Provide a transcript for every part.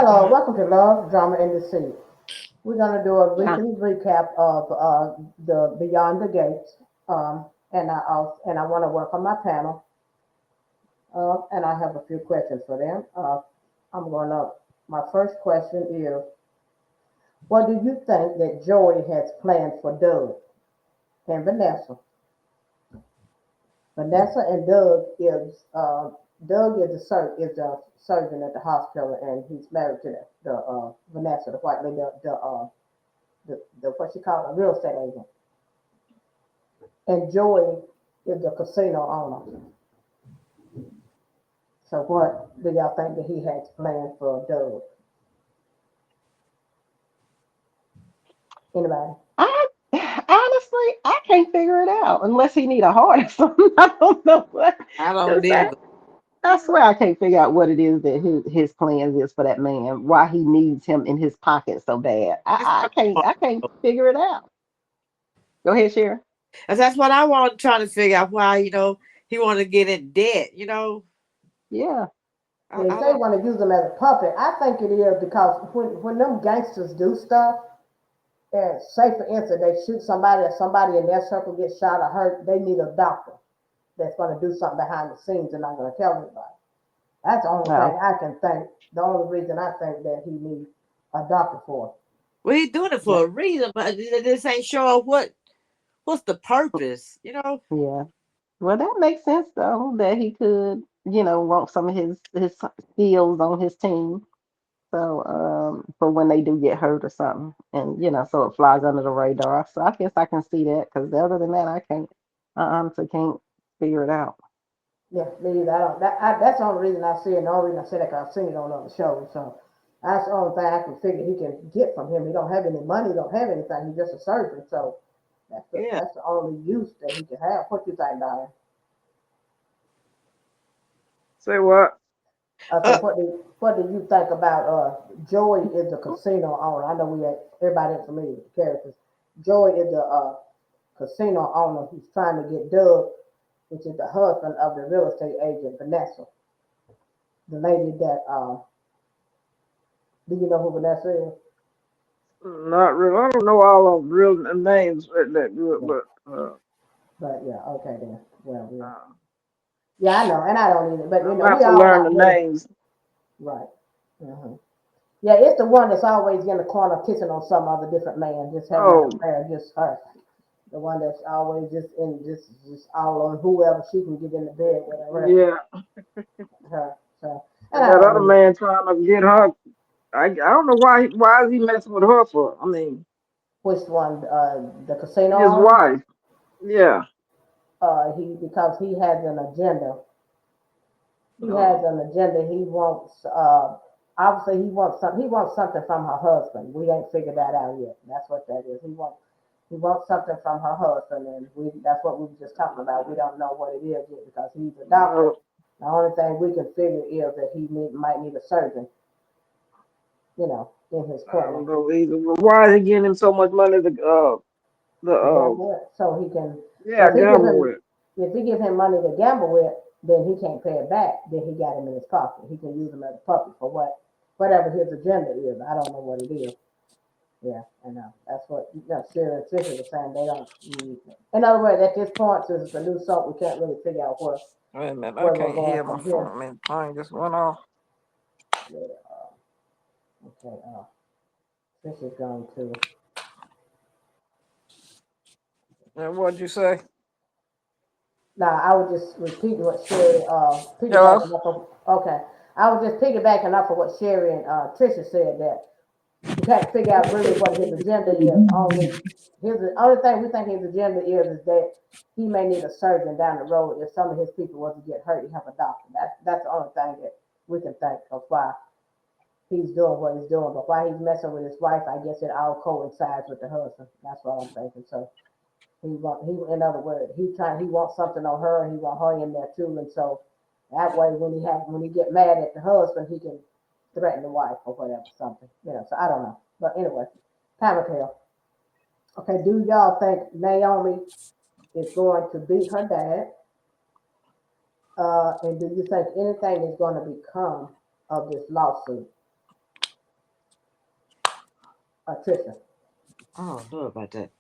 Hello, welcome to Love, Drama, and Deceit. We're going to do a Yeah. weekly recap of the Beyond the Gates, and I want to welcome my panel, and I have a few questions for them. I'm going to. My first question is, what do you think that Joey has planned for Doug and Vanessa? Vanessa and Doug is the surgeon at the hospital, and he's married to the Vanessa, the white lady, the what she called a real estate agent. And Joey is the casino owner. So what do y'all think that he has planned for Doug? Anybody? I honestly I can't figure it out unless he need a heart or something. I don't know what I don't because either. I swear I can't figure out what it is that his plans is for that man. Why he needs him in his pocket so bad. It's I can't figure it out. Go ahead, Sharon. and that's what I want trying to figure out why, he want to get in debt, Yeah. They I say don't want to use him as a puppet. I think it is because when them gangsters do stuff, and say for instance they shoot somebody or somebody in their circle gets shot or hurt, they need a doctor that's going to do something behind the scenes and not going to tell anybody. That's the only No. thing I can think. The only reason I think that he needs a doctor for. well he's doing it Yeah. for a reason, but this ain't sure what's the purpose. Yeah. Well, that makes sense though that he could, want some of his skills on his team. So, for when they do get hurt or something, and so it flies under the radar. So I guess I can see that because other than that, I can't. I honestly can't figure it out. Yeah, me either. I don't. That's the only reason I see it. And the only reason I say that 'cause I've seen it on other shows. So that's the only thing I can figure he can get from him. He don't have any money. He don't have anything. He's just a surgeon. So Yeah. that's the only use that he can have. What you think, Diane? Say what? I say, Uh, what do you think about Joey is the casino owner? I know everybody ain't familiar with the characters. Joey is the casino owner who's trying to get Doug, which is the husband of the real estate agent Vanessa, the lady that do you know who Vanessa is? Not really. I don't know all of real names that good, Yeah, but but yeah, okay then. Well, yeah, uh, yeah, I know, and I don't either. But I'm we about to all learn the got little names. right. hmm Yeah, it's the one that's always in the corner kissing on some other different man, just having an Oh, affair, just her. The one that's always just all on whoever she can get in the bed with, her. yeah. her. So, and And I that other don't either. man trying to get her. I don't know why is he messing with her for? I mean, Which one? The casino his owner? wife. Yeah. He because he has an agenda. He has No. an agenda. He wants obviously he wants something from her husband. We ain't figured that out yet. That's what that is. He wants something from her husband, and that's what we were just talking about. We don't know what it is yet because he's a doctor. No. The only thing we can figure is that might need a surgeon, in his I corner don't know either. But why is he getting him so much money the to gamble with, so he can. yeah, If he give gamble him with? if he give him money to gamble with, then he can't pay it back. Then he got him in his pocket. He can use him as a puppet for whatever his agenda is. I don't know what it is. Yeah, I know. That's what Sarah and Trisha were saying. They don't. In other words, at this point, since it's a new soap, we can't really figure out Wait a minute, I where we're can't going hear my from here. phone. Man, plane just went off. Yeah. Okay. Trisha's going to. And what'd you say? Now, I was just repeating what Sherry, Hello? piggybacking off of, okay. I was just piggybacking off of what Sherry and Trisha said that we can't figure out really what his agenda is. The only thing we think his agenda is that he may need a surgeon down the road if some of his people was to get hurt. He have a doctor. That's the only thing that we can think of why he's doing what he's doing. But why he's messing with his wife, I guess it all coincides with the husband. That's what I'm thinking. So in other words, he wants something on her, and he want her in there too, and so that way when he get mad at the husband, he can threaten the wife or whatever something, So I don't know, but anyway, time will tell. Okay, do y'all think Naomi is going to beat her dad? And do you think anything is going to become of this lawsuit? Trisha. I don't know about that.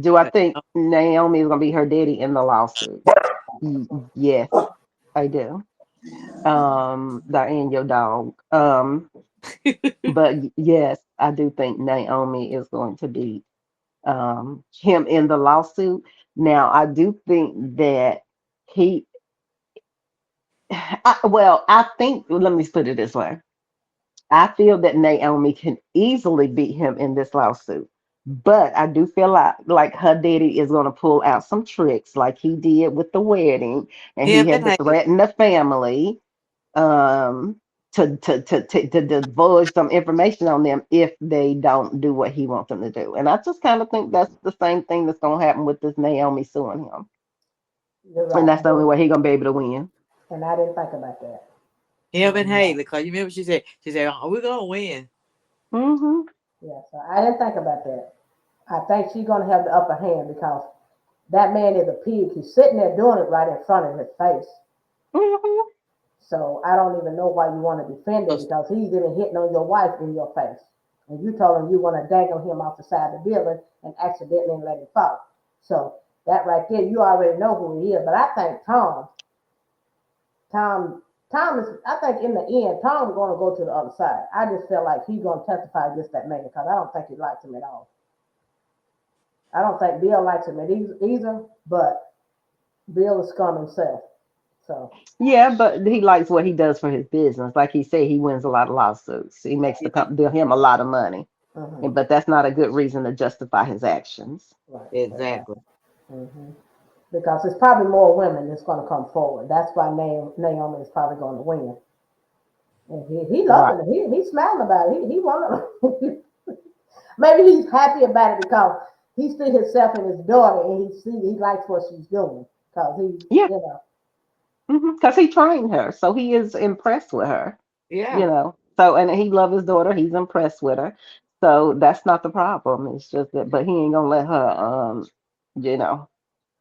Do I think Naomi is gonna be her daddy in the lawsuit? Yes, I do. Diane, your dog. But yes, I do think Naomi is going to be him in the lawsuit. Now, I do think that he, I think, let me put it this way. I feel that Naomi can easily beat him in this lawsuit. But I do feel like her daddy is going to pull out some tricks like he did with the wedding, and he Him had and to Haley. threaten the family um to divulge some information on them if they don't do what he wants them to do. And I just kind of think that's the same thing that's gonna happen with this Naomi suing him. You're And right. that's the only way he's gonna be able to win. And I didn't think about that. Him and Yeah. Haley. Because you remember she said, oh, we're going to win. Hmm. Yeah, so I didn't think about that. I think she's gonna have the upper hand because that man is a pig. He's sitting there doing it right in front of his face. Hmm. So I don't even know why you want to defend him because he's even hitting on your wife in your face. And you told him you want to dangle him off the side of the building and accidentally let him fall. So that right there, you already know who he is. But I think Tom is, I think in the end, Tom's going to go to the other side. I just feel like he's going to testify against that man because I don't think he likes him at all. I don't think Bill likes him either, but Bill is scum himself. So, Yeah, but he likes what he does for his business. Like he said, he wins a lot of lawsuits. He makes him a lot of money. mhm, But that's not a good reason to justify his actions. right. Exactly. Mm-hmm. Because it's probably more women that's going to come forward. That's why Naomi is probably going to win. And he Right. loving it. He's smiling about it. He wanna. Maybe he's happy about it because he sees himself and his daughter, and he likes what she's doing because Yeah. you know. Because he trained her. So he is impressed with her. Yeah. So and he loves his daughter. He's impressed with her. So that's not the problem. It's just that, but he ain't gonna let her, you know,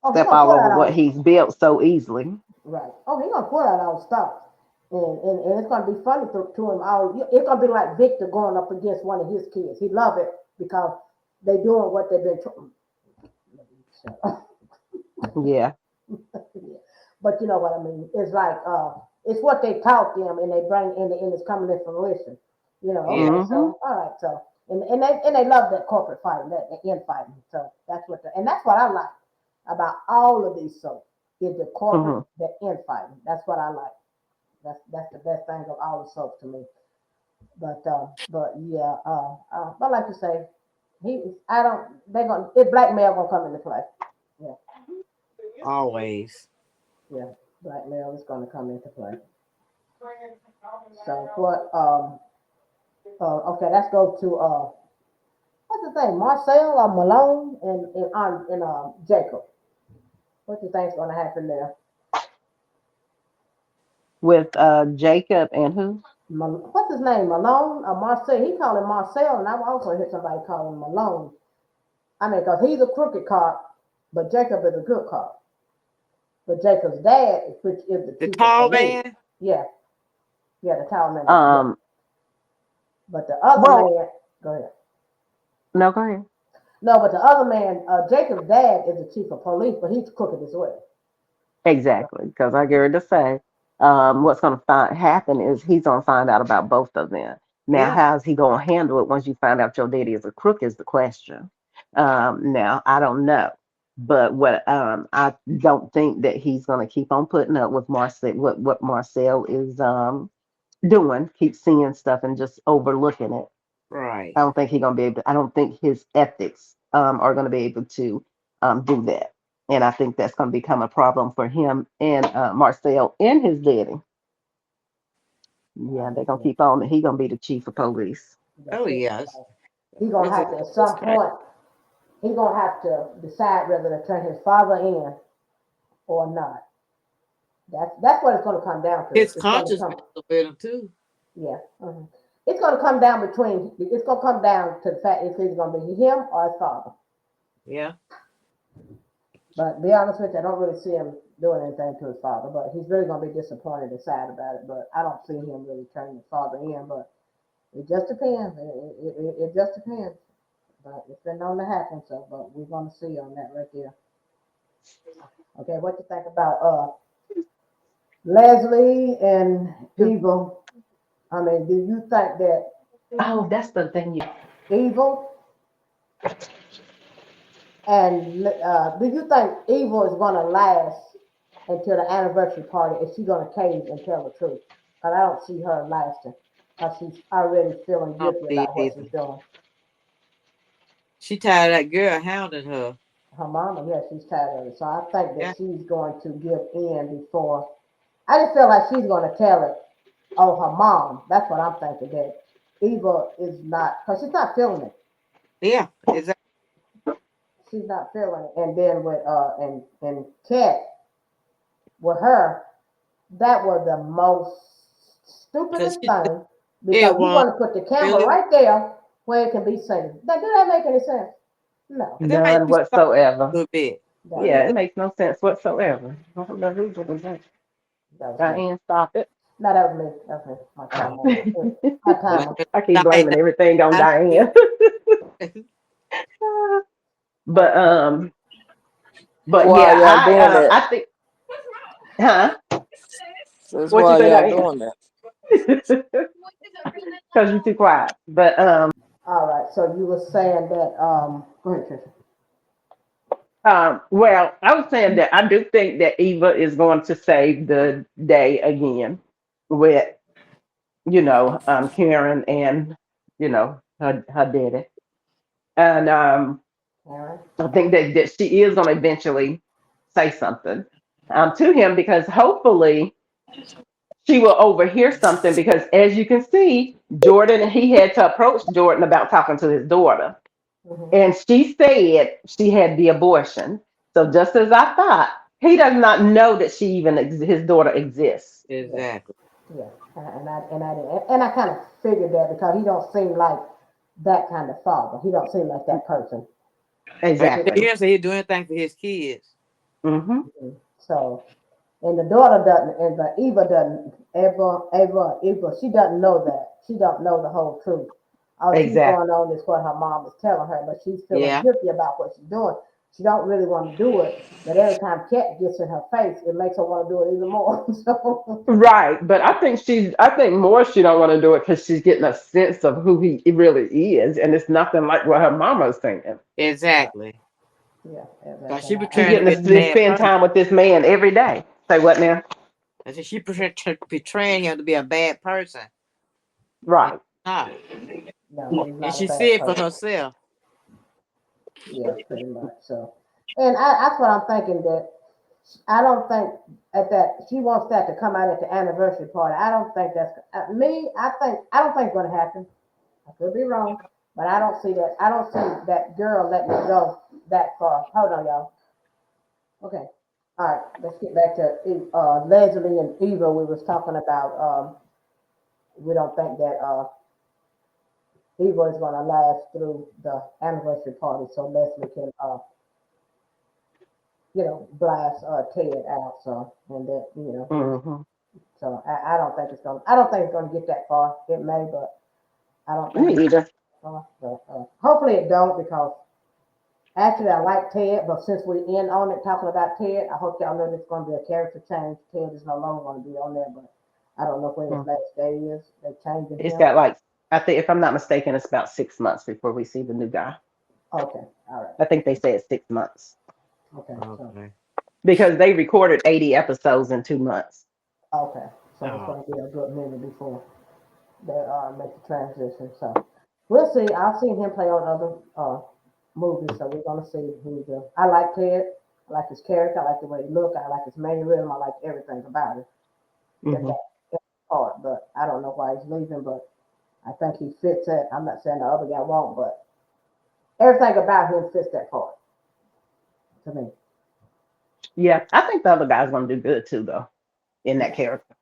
Oh, he step gonna all pull over out what all he's built so easily. right. Oh, he gonna pull out all stops, and it's gonna be funny to him. All it's gonna be like Victor going up against one of his kids. He love it because they doing what they've been. Yeah. But you know what I mean. It's like it's what they taught them, and they bring and it's coming to fruition. Yeah. Okay, Hmm. so all right, so and they love that corporate fighting, that infighting. So that's that's what I like about all of these soaps is the corporate, Hmm. the infighting. That's what I like. That's the best thing of all the soaps to me. But yeah, but like you say, I don't. They're gonna. If blackmail gonna come into play. Yeah, Always. yeah, blackmail is gonna come into play. So what? Okay, let's go to what's the thing? Marcel or Malone and Jacob. What do you think's gonna happen there? With Jacob and who? What's his name? Malone or Marcel? He called him Marcel, and I've also heard somebody call him Malone. I mean, because he's a crooked cop, but Jacob is a good cop. But Jacob's dad, which is the The chief of tall police, man. yeah, yeah, the tall man, yeah. Um. But the other Well, man, go ahead. no, go ahead. No, but the other man, Jacob's dad is the chief of police, but he's crooked as well. Exactly, because I get ready to say, what's going to happen is he's going to find out about both of them. Now, Yeah. how's he going to handle it once you find out your daddy is a crook is the question. Now, I don't know, but what I don't think that he's going to keep on putting up with Marcel, what Marcel is doing, keep seeing stuff and just overlooking it. Right. I don't think he's gonna be able to, I don't think his ethics are gonna be able to do that. And I think that's gonna become a problem for him and Marcel and his daddy. Yeah, they're gonna keep on. He's gonna be the chief of police. Oh, yes. He's gonna This is have to at this some guy. point. He's gonna have to decide whether to turn his father in or not. That's what it's gonna come down to. His It's gonna conscience come, messed with him too. yeah. It's gonna come down between. It's gonna come down to the fact if it's gonna be him or his father. Yeah. But be honest with you, I don't really see him doing anything to his father. But he's really gonna be disappointed and sad about it. But I don't see him really turning his father in. But It just depends. It just depends. But it's been known to happen, so but we're gonna see on that right there. Okay, what you think about Leslie and Evil? I mean, do you think that Oh, that's the thing. Evil and do you think Evil is gonna last until the anniversary party? Is she gonna cave and tell the truth? Cause I don't see her lasting. Cause she's already feeling I don't guilty believe about what either. she's doing. She tired of that girl hounding her. Her mama, yeah, she's tired of it. So I think Yeah. that she's going to give in before. I just feel like she's going to tell it. Oh, her mom. That's what I'm thinking. That Eva is not, because she's not feeling it. Yeah, exactly. She's not feeling it. And then with and Kat, with her, that was the most Because stupidest she thing it because you was want to put the camera really right there where it can be seen. Now, do that make any sense? No. that makes None me start a whatsoever. little bit. That, Yeah, it makes no sense whatsoever. I don't know who was that. that was me. Diane, stop it. No, that was me. That was me. My time. Oh. My time. I keep Like blaming everything on that. Diane. but Why yeah, y'all doing that? I think, huh? That's What you why say, y'all Diane? doing that. Because you're too quiet. But All right. So you were saying that. Go ahead, Trisha. well, I was saying that I do think that Eva is going to save the day again with, Karen and, her daddy. And All right. I think that she is going to eventually say something to him because hopefully she will overhear something because as you can see, Jordan, he had to approach Jordan about talking to his daughter. Mm-hmm. And she said she had the abortion. So just as I thought, he does not know that his daughter exists. Yeah. Exactly. Yeah. And I kind of figured that because he don't seem like that kind of father. He don't seem like that person. Right. He Exactly. didn't say he'd do anything for his kids. Hmm. Mhm. So, and the daughter doesn't, and the Eva doesn't, Eva, she doesn't know that. She don't know the whole truth. All she's Exactly. going on is what her mom is telling her, but she's feeling Yeah. guilty about what she's doing. She don't really want to do it, but every time Cat gets in her face, it makes her want to do it even more. So, Right. But I think more she don't want to do it because she's getting a sense of who he really is. And it's nothing like what her mama's saying. Exactly. yeah, Because she and She's betraying to getting be to a bad spend person. time with this man every day. Say what now? I said she betraying him to be a bad person. And Right. she's not. no, she's And not a she bad said for person. herself. Yeah, pretty much. So, and that's what I'm thinking that I don't think at that she wants that to come out at the anniversary party. I don't think that's me. I don't think it's going to happen. I could be wrong, but I don't see that. I don't see that girl letting it go that far. Hold on, y'all. Okay. All right. Let's get back to Leslie and Eva. We was talking about. We don't think that Eva is going to last through the anniversary party, so Leslie can blast Ted out. So and that Hmm. so I don't think it's gonna. I don't think it's gonna get that far. It may, but I don't think Me it's either. far. But hopefully it don't because actually I like Ted, but since we in on it talking about Ted, I hope y'all know there's gonna be a character change. Ted is no longer gonna be on there, but I don't know when his Mm. last day is. They changing It's him. got like, I think, if I'm not mistaken, it's about 6 months before we see the new guy. Okay, all right, I think they said 6 months okay, so Okay. because they recorded 80 episodes in 2 months. okay, so it's Oh. gonna be a good minute before they make the transition. So we'll see. I've seen him play on other movies, so we're gonna see who he does. I like Ted. I like his character. I like the way he look. I like his mannerism. I like everything about it. That Hmm. that part, but I don't know why he's leaving. But I think he fits it. I'm not saying the other guy won't, but everything about him fits that part to me. Yeah, I think the other guy's gonna do good too, though, in that Yeah, character.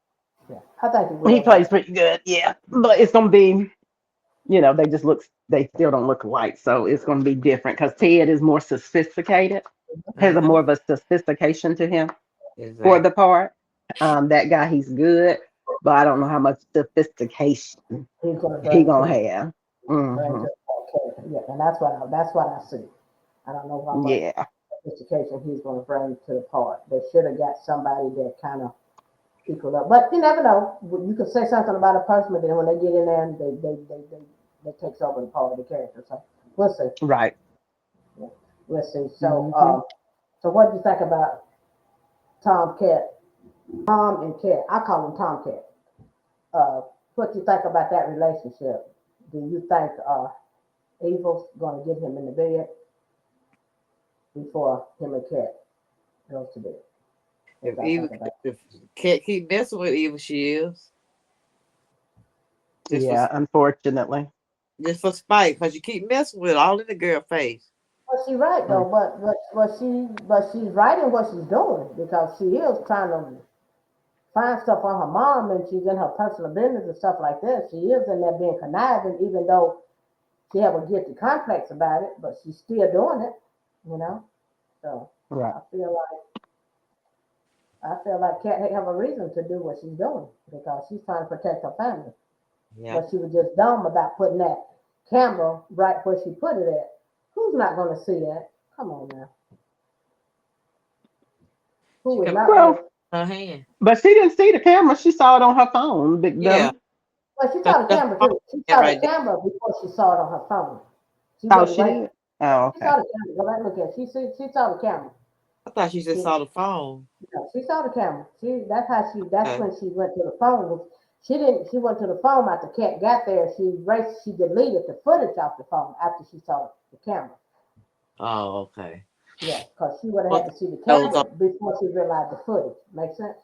yeah. I think he He will. plays pretty good, yeah. But it's gonna be, they still don't look alike, so it's gonna be different because Ted is more sophisticated, has a Uh-huh. more of a sophistication to him for Exactly. the part. That guy, he's good. but I don't know how much sophistication He's gonna he bring to gonna the have. bring to Hmm. the character. Yeah, and that's what I see. I don't know how much Yeah, sophistication he's gonna bring to the part. They should have got somebody that kind of equal up. But you never know. You can say something about a person, but then when they get in there, they takes over the part of the character. So we'll see. right. Yeah, we'll see. So Hmm. so what do you think about Tom Cat? Tom and Cat. I call him Tom Cat. What do you think about that relationship? Do you think Evil's gonna get him in the bed before him and Cat goes to bed? What If do I Eva, think about if can't keep messing with Eva, she is just for Yeah, unfortunately. just for spite, because you keep messing with her, all in the girl face. Well, she's right Mm. though, but she's right in what she's doing because she is trying to find stuff on her mom and she's in her personal business and stuff like that. She is in there being conniving, even though she have a guilty complex about it, but she's still doing it, you know. So Right. I feel like Kat have a reason to do what she's doing because she's trying to protect her family. Yeah. But she was just dumb about putting that camera right where she put it at. Who's not going to see that? Come on now. She Who is got not going Well, to? her hand. but she didn't see the camera. She saw it on her phone, Big Yeah. Dummy. Well, she That's saw the the camera phone too. She saw the right there. camera before she saw it on her phone. She Oh, wasn't she right. did? Oh, She okay. saw the camera. Go back and look at it. She saw the camera. I thought she just She, saw the phone. she saw the camera. That's Okay. when she went to the phone. She went to the phone after Cat got there. She deleted the footage off the phone after she saw the camera. Oh, okay. Yeah, because she would have What had to see the those camera before she realized the footage. Make sense?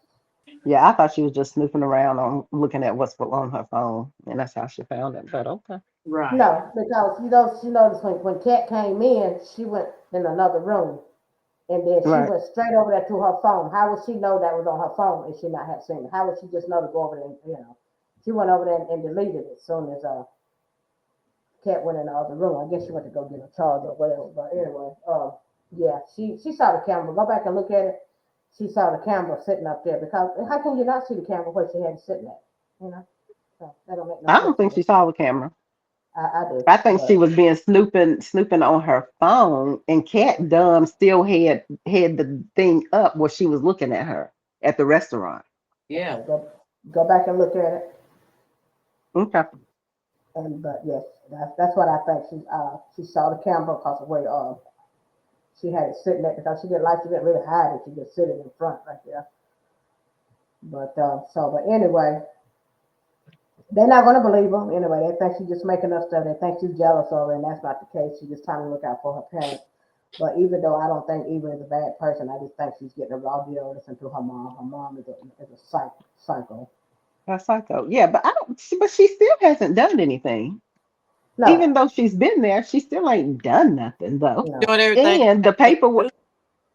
Yeah, I thought she was just snooping around on looking at what's on her phone, and that's how she found it. But okay. right. No, because she noticed when Cat came in, she went in another room. And then she Right. went straight over there to her phone. How would she know that was on her phone if she not have seen it? How would she just know to go over there and. She went over there and deleted it as soon as Cat went in the other room. I guess she went to go get a charge or whatever. But anyway, yeah, she saw the camera. Go back and look at it. She saw the camera sitting up there because how can you not see the camera where she had it sitting at? You know, so that don't make no I sense don't to think me. she saw the camera. I do, I think she but was being snooping on her phone, and Cat Dumb still had the thing up where she was looking at her at the restaurant. Yeah. okay, go back and look at it. Okay. And but yes, that's what I think. She saw the camera because of where she had it sitting there because she didn't really hide it. She just sit it in front right there. But anyway, they're not gonna believe her anyway. They think she's just making up stuff. They think she's jealous of her, and that's not the case. She's just trying to look out for her parents. But even though I don't think Eva is a bad person, I just think she's getting a raw deal listen to her mom. Her mom is a psycho. That's psycho. Yeah, but I don't. But she still hasn't done anything. No, Even though she's been there, she still ain't done nothing though. no. Doing everything And the they do. paperwork,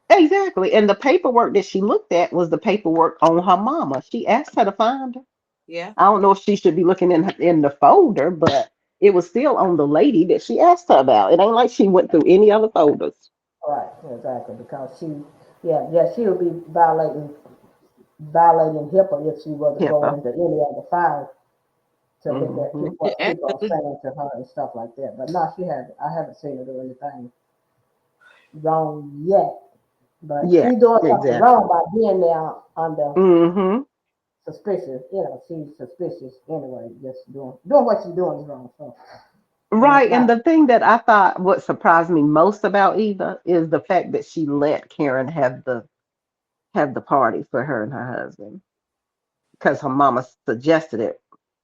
exactly. And the paperwork that she looked at was the paperwork on her mama. She asked her to find her. Yeah. I don't know if she should be looking in the folder, but it was still on the lady that she asked her about. It ain't like she went through any other folders. Right, exactly. Because she would be violating HIPAA if she was to go HIPAA. into any other file to look at Hmm. Yeah, what people are actually, saying to her and stuff like that. But no, she hasn't. I haven't seen her do anything wrong yet. But Yeah, she's doing something exactly. wrong by being there under Hmm. suspicion. She's suspicious anyway. Just doing what she's doing is wrong. So, and it's Right. And not. the thing that I thought what surprised me most about Eva is the fact that she let Karen have the party for her and her husband because her mama suggested it.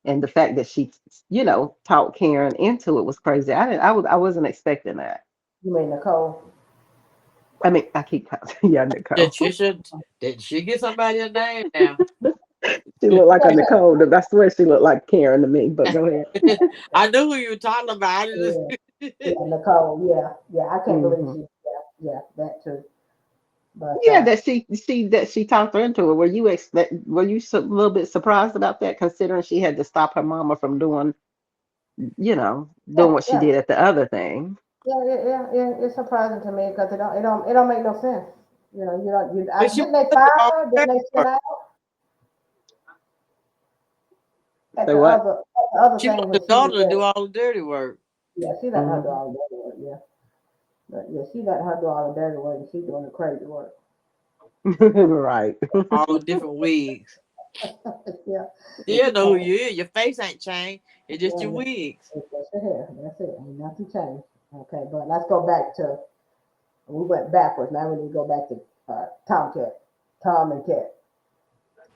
And the fact that she, talked Karen into it was crazy. I wasn't expecting that. You mean Nicole? I mean, I keep calling, yeah, Nicole. did she get somebody a name now? She looked like a Yeah, Nicole. I swear she looked like Karen to me, but go ahead. I knew who you were talking about. yeah, yeah, Nicole. Yeah. I can't believe Hmm. she. Yeah, that too. But Yeah, that she talked her into it. Were you a little bit surprised about that, considering she had to stop her mama from doing yeah, what she yeah. did at the other thing? Yeah. It's surprising to me because it don't make no sense. But she Didn't they put the fire wrong her? Didn't they send paperwork. out? At So the what? other She thing want when the she was daughter to do there, all the dirty work. yeah, she let her do Mhm. all the dirty work, yeah. But yeah, she let her do all the dirty work and she doing the crazy work. Right. All the different wigs. Yeah. Still know who you is. Your face ain't changed. It's just your Yeah, wigs. it's just your hair. That's it. Ain't nothing changed. Okay, but let's go back to we went backwards. Now we need to go back to Tomcat, Tom and Cat.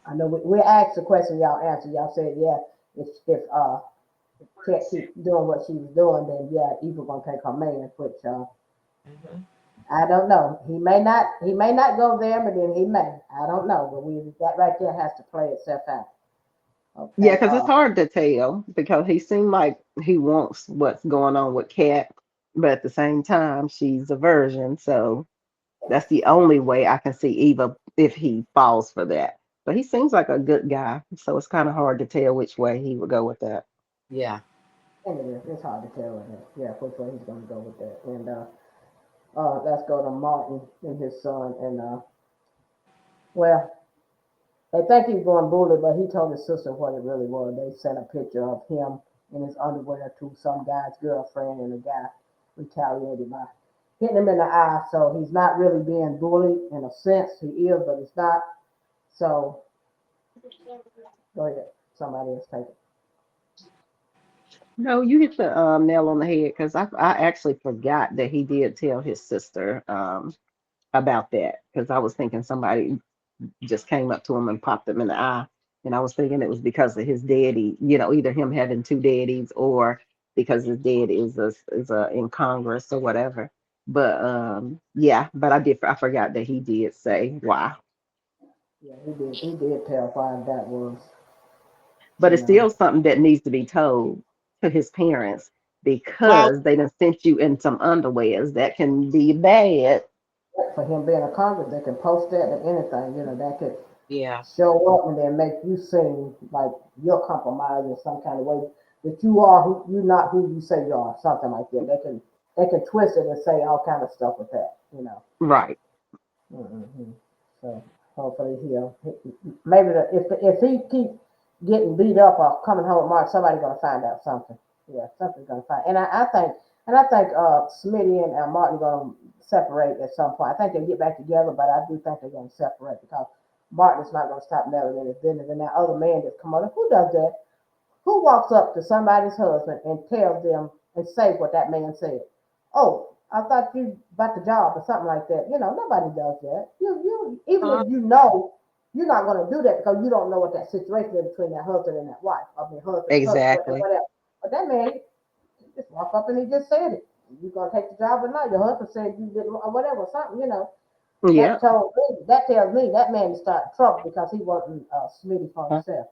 I know we asked the question, y'all answered. Y'all said, yeah, if Cat keep doing what she was doing, then yeah, Eva gonna take her man. Which Mhm. I don't know. He may not go there, but then he may. I don't know. But that right there has to play itself out. Yeah, Okay. because it's hard to tell because he seemed like he wants what's going on with Kat, but at the same time, she's a virgin, so that's the only way I can see Eva if he falls for that. But he seems like a good guy, so it's kind of hard to tell which way he would go with that. Yeah. And it is. It's hard to tell with that. Yeah, which way he's gonna go with that. And let's go to Martin and his son. And well, they think he's going bully, but he told his sister what it really was. They sent a picture of him in his underwear to some guy's girlfriend, and the guy retaliated by hitting him in the eye. So he's not really being bullied in a sense. He is, but he's not. So go ahead. Somebody else take it. No, you hit the nail on the head because I actually forgot that he did tell his sister about that because I was thinking somebody just came up to him and popped him in the eye. And I was thinking it was because of his daddy, either him having two daddies or because his dad is in Congress or whatever. But yeah, but I forgot that he did say why. Yeah, he did. He did tell why that was. But You it's know, still something that needs to be told to his parents Why? because they done sent you in some underwears that can be bad. for him being a Congress, they can post that or anything. You know, that could Yeah. show up and then make you seem like you're compromised in some kind of way that you are who you're not who you say you are, something like that. They can twist it and say all kind of stuff with that, you know. Right. Mm-hmm. So hopefully maybe if he keep getting beat up or coming home with Mark, somebody's gonna find out something. Yeah, something's gonna find. And I think Smitty and Martin gonna separate at some point. I think they get back together, but I do think they're gonna separate because Martin is not gonna stop meddling in his business. And that other man that's come on, who does that? Who walks up to somebody's husband and tells them and say what that man said? Oh, I thought you about the job or something like that. You know, nobody does that. You even Uh, if you know you're not going to do that because you don't know what that situation is between that husband and that wife. I mean, husband, husband, Exactly. whatever. But that man just walk up and he just said it. You gonna take the job or not? Your husband said you didn't, or whatever, something. You know, Yeah. that tells me that man started trouble because he wasn't Smitty for Huh? himself.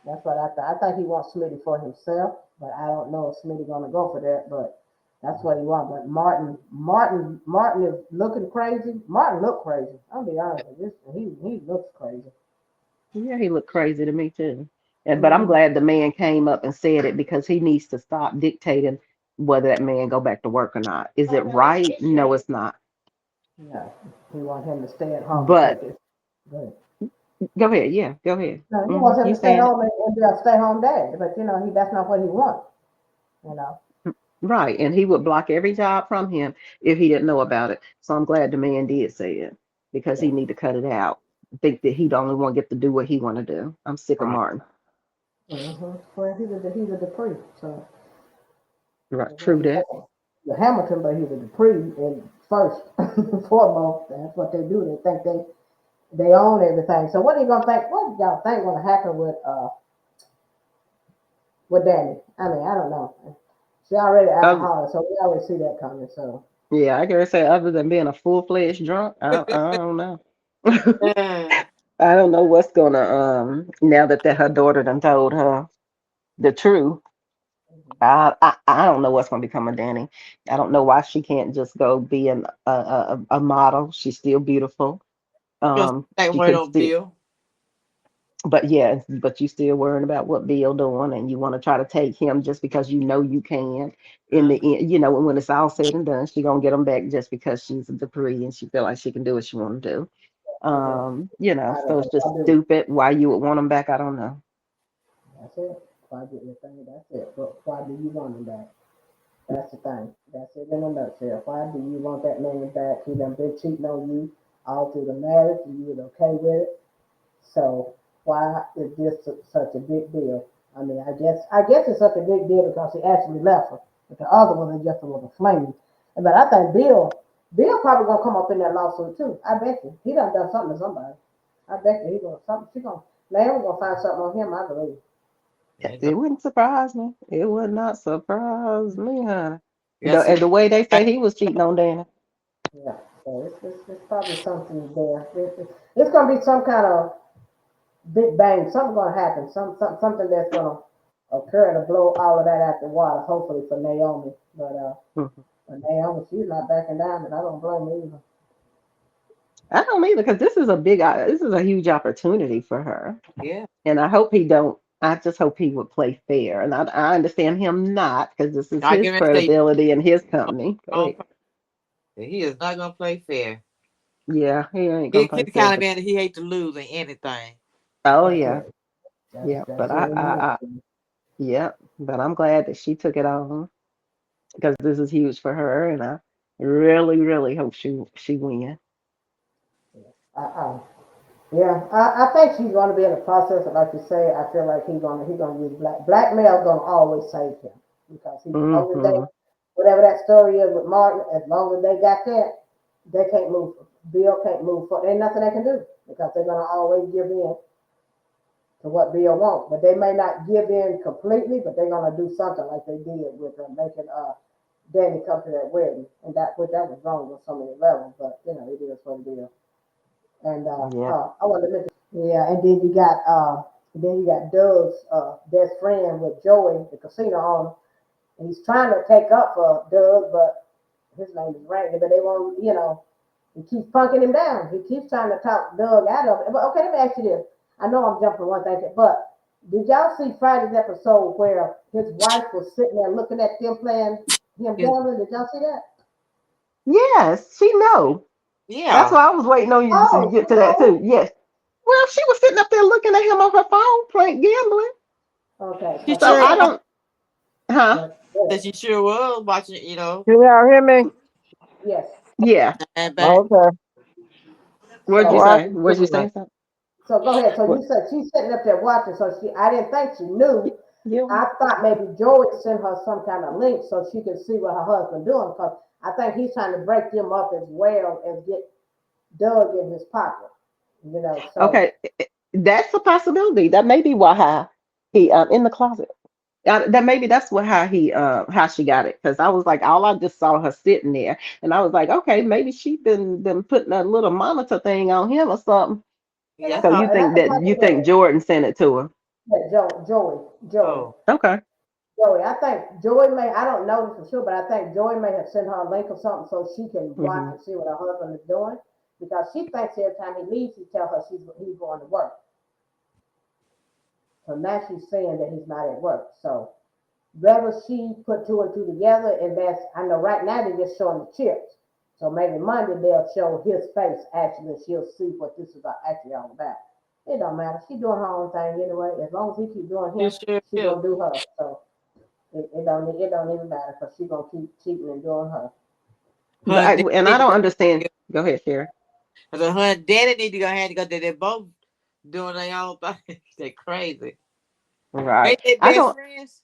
That's what I thought. I think he wants Smitty for himself, but I don't know if Smitty gonna go for that. But that's what he wants. But Martin is looking crazy. Martin look crazy. I'll be honest with you. He looks crazy. Yeah, he looked crazy to me too. But I'm Mm-hmm. glad the man came up and said it because he needs to stop dictating whether that man go back to work or not. Is it right? No, it's not. Yeah, he want him to stay at home and take But it. Good. go ahead. Yeah, go ahead. No, he wants him You to stay saying it home and be a stay home dad. But you know, that's not what he wants. You know. right? And he would block every job from him if he didn't know about it. So I'm glad the man did say it because Yeah. he need to cut it out. Think that he don't only want to get to do what he want to do. I'm sick of right. Martin. Mm-hmm. Well, he's a Dupree, so Right. True that. the Hamilton, but he's a Dupree in first foremost. That's what they do. They think they own everything. So what are you gonna think? What do y'all think gonna happen with Danny? I mean, I don't know. She already Um, alcoholic, so we always see that coming. So yeah, I can say other than being a full-fledged drunk, I don't know. Mm. I don't know what's gonna now that her daughter done told her the truth. I don't know what's gonna become of Danny. I don't know why she can't just go be a model. She's still beautiful. Just ain't She wait can on still, Bill. but yeah, but you still worrying about what Bill doing, and you want to try to take him just because you know you can. In Uh, the end, when it's all said and done, she gonna get him back just because she's a Dupree and she feel like she can do what she want to do. yeah, I So it's just do. stupid. Why you would want him back, I don't know. That's it. If I get your thing, that's it. But why do you want him back? That's the thing. That's it in a nutshell. Why do you want that man back? He done been cheating on you all through the marriage. You was okay with it. So why is this such a big deal? I mean, I guess it's such a big deal because he actually left her. But the other one is just a little flaming. But I think Bill probably gonna come up in that lawsuit too. I bet you. He done something to somebody. I bet you he gonna something. She gonna Naomi gonna find something on him. I believe. Yeah, It wouldn't surprise me. It would not surprise me, honey. yes, And the way they say he was cheating on Danny. Yeah. So it's probably something there. It's gonna be some kind of big bang. Something gonna happen. Something that's gonna occur to blow all of that out the water. Hopefully for Naomi. Mhm. But Naomi, she's not backing down, and I don't blame her either. I don't either because this is a huge opportunity for her. yeah. And I hope he don't. I just hope he would play fair. And I understand him not because this is I his give him a say credibility and his company. Go on ahead. purpose. He is not gonna play fair. Yeah, he ain't gonna He play the fair. kind of But man that he hate to lose in anything. oh That's yeah, it. That's yeah. But that's it in a nutshell. yeah. But I'm glad that she took it on because this is huge for her, and I really, really hope she win. I, Yeah, I think she's going to be in the process. Like you say, I feel like he's gonna use blackmail. Gonna always save him because he as long as they Hmm. whatever that story is with Martin, as long as they got that, they can't move. Bill can't move forward. Ain't nothing they can do because they're gonna always give in to what Bill wants. But they may not give in completely, but they're gonna do something like they did with making Danny come to that wedding, and that was wrong on so many levels. But it is what it is. And Yeah. I want to mention, yeah, and then you got Doug's best friend with Joey, the casino owner. And he's trying to take up for Doug, but his name is Randy, but they won't, he keeps punking him down. He keeps trying to talk Doug out of it. But okay, let me ask you this. I know I'm jumping one thing, but did y'all see Friday's episode where his wife was sitting there looking at them playing him Yeah. gambling? Did y'all see that? Yes, she know. That's Yeah. why I was waiting on you to Oh, get to that too. Yes. Well, she was sitting up there looking at him on her phone, playing gambling. okay. She So sure I Okay. was. don't, huh? That she sure was watching. Can y'all hear me? Yes. Yeah. And back. Okay. What'd I'm you say? watching Was you too. saying something? So go ahead. So What? you said she's sitting up there watching. So I didn't think she knew. Yeah. I thought maybe Joey sent her some kind of link so she could see what her husband doing. Because I think he's trying to break them up as well as get Doug in his pocket. So Okay. That's a possibility. That may be why he in the closet. That maybe that's what how she got it because I was like all I just saw her sitting there and I was like okay maybe she been putting a little monitor thing on him or something. and Yeah, that's So that's all. all. And that's a you think possibility. Jordan sent it to her? Yeah, Joey. Oh. Okay. Joey. I think Joey may. I don't know for sure, but I think Joey may have sent her a link or something so she can watch Hmm. and see what her husband is doing. Because she thinks every time he leaves, he tells her he's going to work. So now she's saying that he's not at work. So whether she put two and two together, and I know right now they're just showing the chips. So maybe Monday they'll show his face actually. She'll see what this is actually all about. It don't matter. She's doing her own thing anyway. As long as he keep doing She him, sure she is. gonna do her. So it don't even matter because she gonna keep cheating and doing her. Her and Daddy And I need to don't go. understand. Go ahead, Sherry. I said, her and Daddy need to go hand to go. They're both doing their own thing. They're crazy. Right. Ain't they I best don't. friends?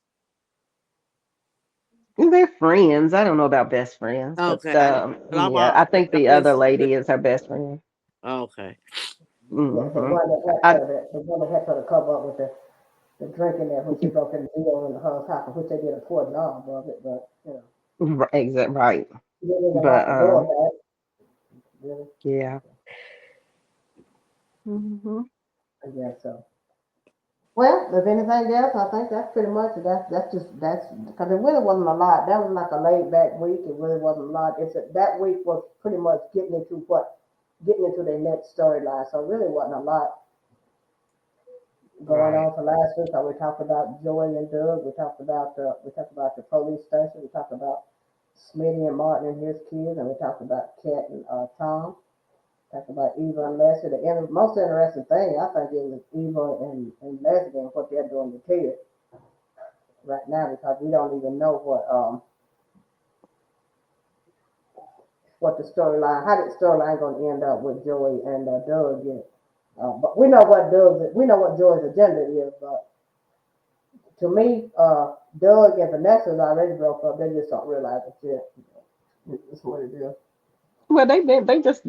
They're friends. I don't know about best friends, but Okay, I know. But I'm yeah, all I think I'm the other just lady is her best friend. okay. The Hmm. one that helped I her, the one that helped her to cover up with the drinking that when she broke in the deal in her house, which they did a poor job of it, but exact right, she didn't even but lock the door back. Really, yeah. Hmm. I guess so. Well, if anything else, I think that's pretty much it. That's because it really wasn't a lot. That was like a laid back week. It really wasn't a lot. That week was pretty much getting into their next storyline. So it really wasn't a lot going Right. on for last week. We talked about Joey and Doug. We talked about the police station. We talked about Smitty and Martin and his kids, and we talked about Cat and Tom. Talk about Eva and Leslie. Most interesting thing I think is Eva and Leslie and what they're doing to Ted right now because we don't even know what the storyline, how the storyline going to end up with Joey and Doug yet. But we know what Joey's agenda is. But to me, Doug and Vanessa already broke up. They just don't realize it yet. That's what it is. Well, they just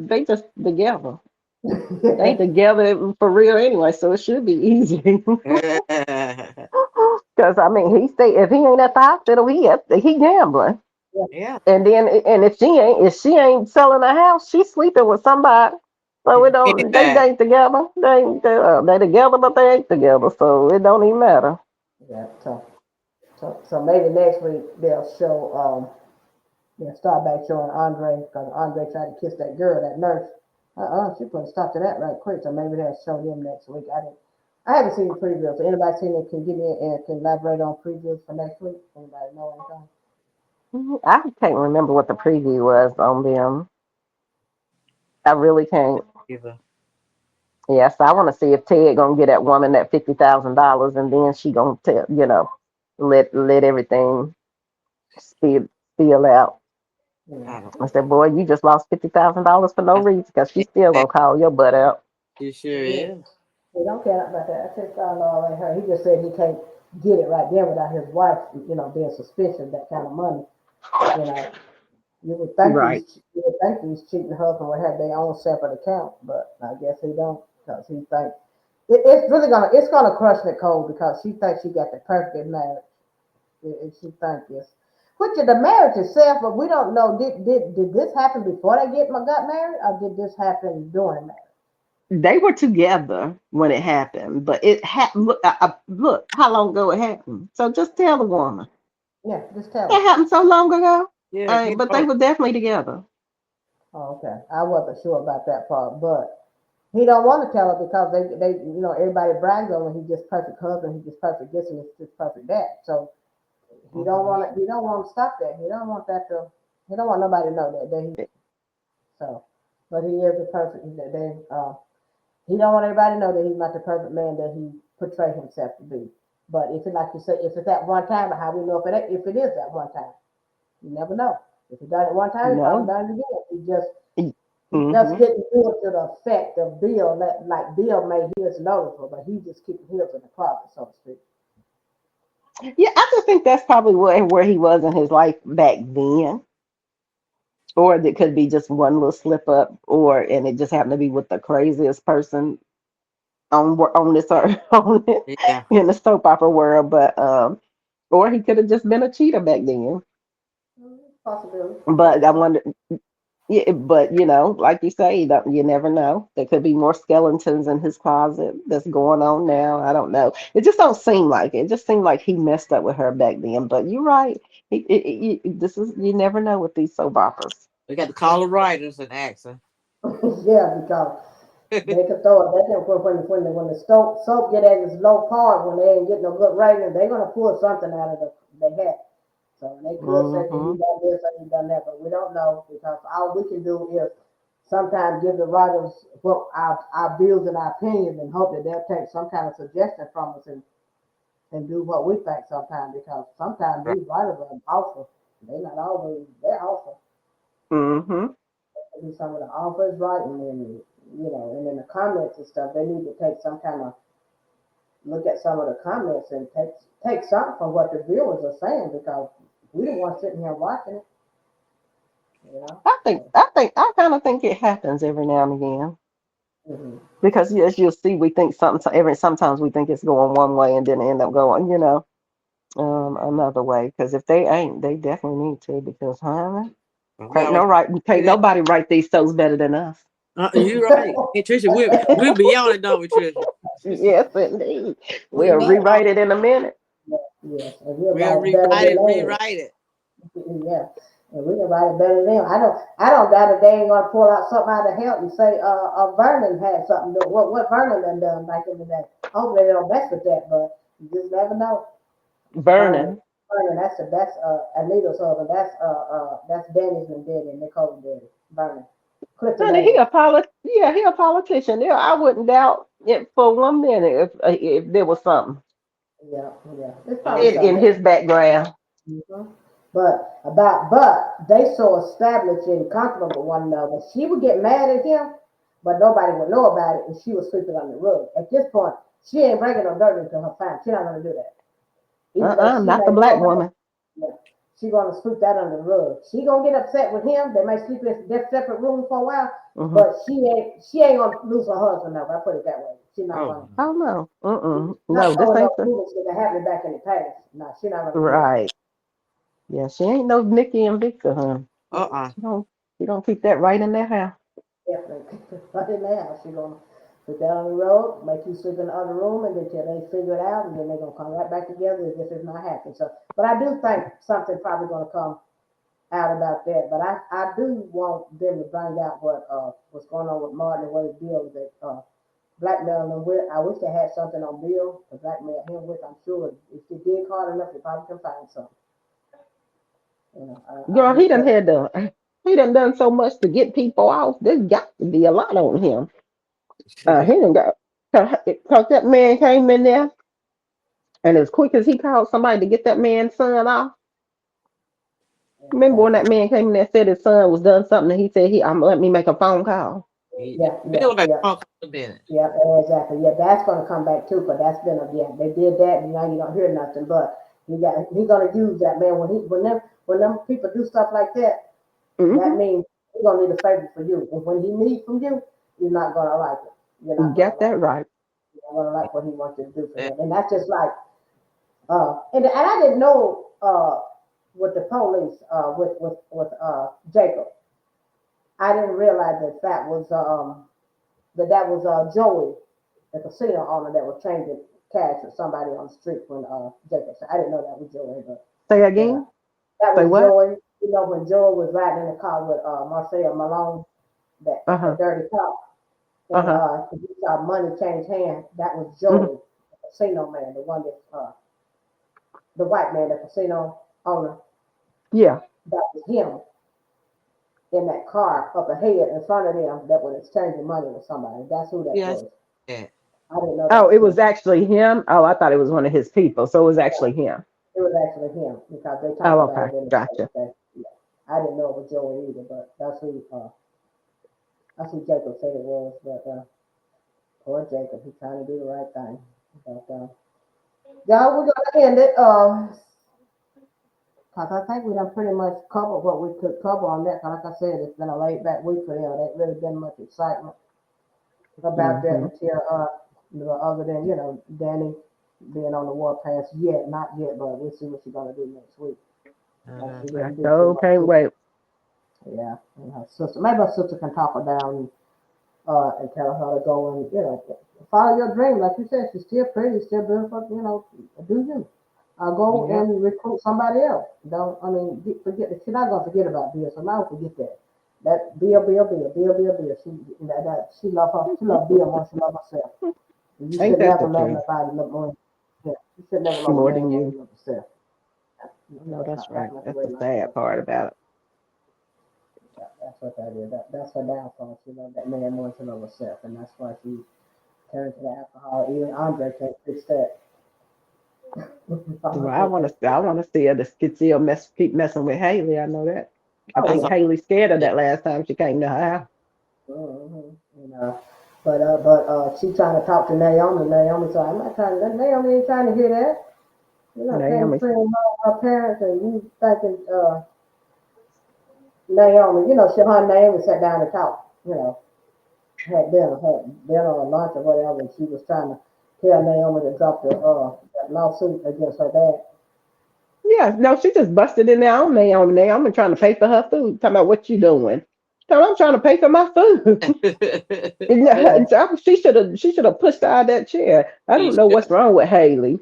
together. They together for real anyway, so it should be easy. Because I mean, he stay if he ain't at the hospital, he gambling. Yeah. And then and if she ain't selling a house, she's sleeping with somebody. So it don't they ain't together. They together, but they ain't together. So it don't even matter. Yeah. So maybe next week they'll show they'll start back showing Andre because Andre tried to kiss that girl, that nurse. She put a stop to that right quick. So maybe they'll show them next week. I haven't seen the previews. So anybody seen it can give me and can elaborate on previews for next week? Anybody know anything? I can't remember what the preview was on them. I really can't. Eva. Yes, I want to see if Ted gonna get that woman that $50,000, and then she gonna tell let everything spill out. Yeah. I don't I said, boy, you just lost $50,000 for no know. reason because she's still gonna call your butt out. He sure Yeah. is. He don't care about that. I just found all right her. He just said he can't get it right there without his wife, being suspicious of that kind of money. You know, Right. you would think he's cheating husband would have their own separate account, but I guess he don't because he thinks it's gonna crush Nicole because she thinks she got the perfect marriage. She thinks this, which is the marriage itself, but we don't know did this happen before they got married or did this happen during marriage? They were together when it happened, but it happened. Look how long ago it happened. So just tell the woman Yeah, just tell it her. happened so long ago. Yeah, he But they wrote. were definitely together. Oh, okay. I wasn't sure about that part, but he don't want to tell her because everybody brags on him. He's just perfect husband. He's just perfect this and he's just perfect that. So he don't want to. He don't want to stop that. He don't want that to. He don't want nobody to know that he. So, but he is the perfect. That they. He don't want everybody to know that he's not the perfect man that he portrayed himself to be. But if it, like you say, if it's that one time, how we know if it is that one time? You never know. If he done it one time, he probably No. done it again. He just Hmm. didn't do it to the effect of Bill. Like Bill made his noticeable, but he just keeping his in the closet, so to speak. Yeah, I just think that's probably where he was in his life back then. Or it could be just one little slip up, and it just happened to be with the craziest person on this earth, Yeah. in the soap opera world. But or he could have just been a cheater back then. Possibility. But I wonder, yeah, but like you say, you never know. There could be more skeletons in his closet that's going on now. I don't know. It just don't seem like it. It just seemed like he messed up with her back then. But you're right. This is you never know with these soap operas. We got to call the writers and ask them. Yeah, because they could throw it. They can when the soap get at its low part when they ain't getting no good rating, they're gonna pull something out of the hat. So they could say that he Hmm. done this or he done that, but we don't know because all we can do is sometimes give the writers what our views and our opinions and hope that they'll take some kind of suggestion from us and do what we think sometimes because sometimes Right. these writers are awful. They're awful. Hmm. Maybe some of the authors writing and in the comments and stuff, they need to take some kind of look at some of the comments and take something from what the viewers are saying because we don't want sitting here watching it, you know. So, I kind of think it happens every now and again. mm-hmm. Because yes, you'll see, we think something sometimes we think it's going one way and then end up going, another way. Because if they ain't, they definitely need to. Because We always say can't that. nobody write these shows better than us. You right. Hey, Trisha, we'll be on it, don't we, Trisha? Yes, indeed. We We'll be on rewrite it in a minute. Yes, and we'll We'll write better rewrite than it, they. rewrite it. Yeah, and we can write it better than them. I don't doubt that they ain't gonna pull out something out of help and say, Vernon had something to do. What Vernon done back in the day. Hopefully they don't mess with that, but you just never know. Vernon, Vernon. Vernon, that's Anita's husband. That's Danny's and daddy and Nicole's daddy. Vernon. Clifton Honey, Dale. yeah, he a politician. Yeah, I wouldn't doubt it for 1 minute if there was something Yeah, yeah. It's probably Yeah. in something. his background. Mhm. But they so established and comfortable with one another. She would get mad at him, but nobody would know about it, and she would sweep it under the rug. At this point, she ain't bringing no dirt into her family. She's not gonna do that. Even though she Not the may black know about it, woman. yeah, she gonna sweep that under the rug. She gonna get upset with him. They may sleep in their separate rooms for a while, Hmm. but she ain't gonna lose her husband. No, I put it that way. She's not Oh, gonna. Oh no. No, Not this throwing ain't no the foolishness that happened back in the past. No, she's not gonna do that. right. Yeah, she ain't no Nikki and Victor, huh? uh-uh. She don't keep that right in their house. Definitely. But in the house, she's gonna put that on the road, make you sleep in the other room, and then till they figure it out, and then they're gonna come right back together as if it's not happening. So, but I do think something probably gonna come out about that. But I do want them to find out what's going on with Martin and what his deal with that blackmailing him with. I wish they had something on Bill to blackmail him with. I'm sure if they dig hard enough, they probably can find something. You know, I Girl, just hope. he done so much to get people off. There's got to be a lot on him. He done got cause that man came in there and as quick as he called somebody to get that man's son off. Remember when that man came in there and said his son was done something and he said I'm let me make a phone call. Yeah, yeah, Bill like yeah. punk business. Yeah, exactly. Yeah, that's gonna come back too, but that's been they did that, and now you don't hear nothing. But he's gonna use that man when them people do stuff like that. That Hmm. means he's gonna need a favor for you, and when he needs from you, you're not gonna like it. You're not gonna Got like that it. right. You're not gonna like what he wants you to do for Yeah. him, and that's just like and I didn't know with the police with Jacob. I didn't realize that was Joey, the casino owner that was changing cash with somebody on the street when Jacob said. I didn't know that was Joey, but Say yeah, again. that Say was what? Joey. You know when Joey was riding in the car with Marcel Malone, Uh the huh. dirty cop, Uh and huh. he saw money change hands. That was Hmm. Joey, the casino man, the one that the white man, the casino owner. Yeah. That was him in that car up ahead in front of them that was exchanging money with somebody. That's who that Yes. was. Yeah. I didn't know that Oh, was it him. was actually him. Oh, I thought it was one of his people. So it was actually him. It was actually him because they Oh, talked about okay. it in the Gotcha. paper. Yeah. I didn't know it was Joey either, but that's who Jacob said it was. But poor Jacob, he's trying to do the right thing. But y'all, we're gonna end it. Cause I think we done pretty much covered what we could cover on that. 'Cause like I said, it's been a laid back week for them. There ain't really been much excitement about that Hmm. until other than Danny being on the warpath yet, not yet, but we'll see what she's gonna do next week. She I didn't do too so much. can't wait. Yeah, and her sister. Maybe her sister can talk her down and tell her to go and follow your dream. Like you said, she's still pretty, still beautiful. Do you? Go Yep. and recruit somebody else. Don't forget that she's not gonna forget about Bill. So now forget that. That Bill. She love her. She love Bill more than she love herself. And you Ain't should that never the love truth? nobody more. Yeah, you should never love a More man than more you. than you love yourself. No, that's right. Not the That's way the life sad goes. part about it. That's what that is. That's her downfall. She loved that man more than she loved herself, and that's why she turned to the alcohol. Even Andre can't fix that. Well, Andre can't I fix want to see her to still keep messing with Haley. I know that. I Oh That's think all. yeah. Haley scared of that last time she came to her house. Mm-hmm. But she trying to talk to Naomi. Naomi said, "I'm not trying to." Naomi ain't trying to hear that. Came Naomi. friend her parents, and you thinking Naomi. Her and Naomi sat down and talked. Had dinner or lunch or whatever. And she was trying to tell Naomi to drop that lawsuit against her dad. Yeah, no, she just busted in there on Naomi. Naomi trying to pay for her food. Talking about what you doing. I'm trying to pay for my food. Yeah, She should have pushed her out of that chair. I He don't know should. what's wrong with Haley.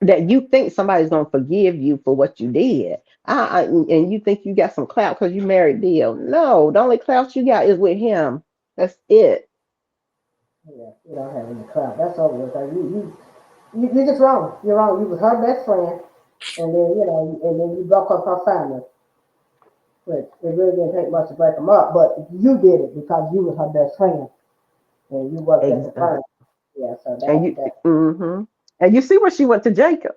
That you think somebody's gonna forgive you for what you did. And you think you got some clout because you married Bill. No, the only clout you got is with him. That's it. yeah. You don't have any clout. That's over with. You're just wrong. You're wrong. You was her best friend, and then you broke up her family. which it really didn't take much to break them up, but you did it because you was her best friend and you worked at the Exactly. firm. Yeah, so And you, that and you see where she went to Jacob.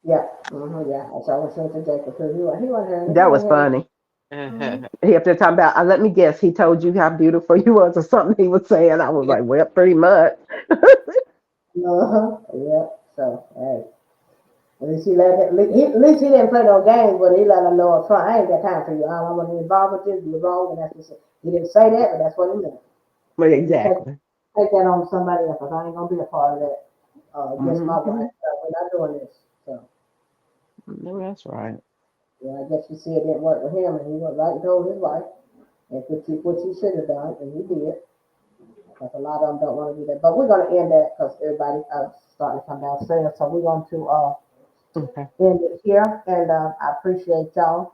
yeah, yeah. I saw when she went to Jacob too. He wasn't hearing it. He That was wasn't hearing funny. it. He up there talking about, let me guess, he told you how beautiful you was or something he was saying. I was like, well, pretty much. Yeah. So hey. At least he let it, at least he didn't play no games, but he let her know up front, I ain't got time for you. I don't want to be involved with this, you're wrong, and that's just it. He didn't say that, but that's what he meant. Well, You exactly. take that on somebody else, 'cause I ain't gonna be a part of that, against my Hmm. wife, so we're not doing this. So, No, that's right. yeah, I guess you see it didn't work with him, and he went right and told his wife, and which he should have done, and he did. Because a lot of them don't want to do that. But we're gonna end that, because everybody, starting to come downstairs, so we're going to, Okay. end it here, and, I appreciate y'all.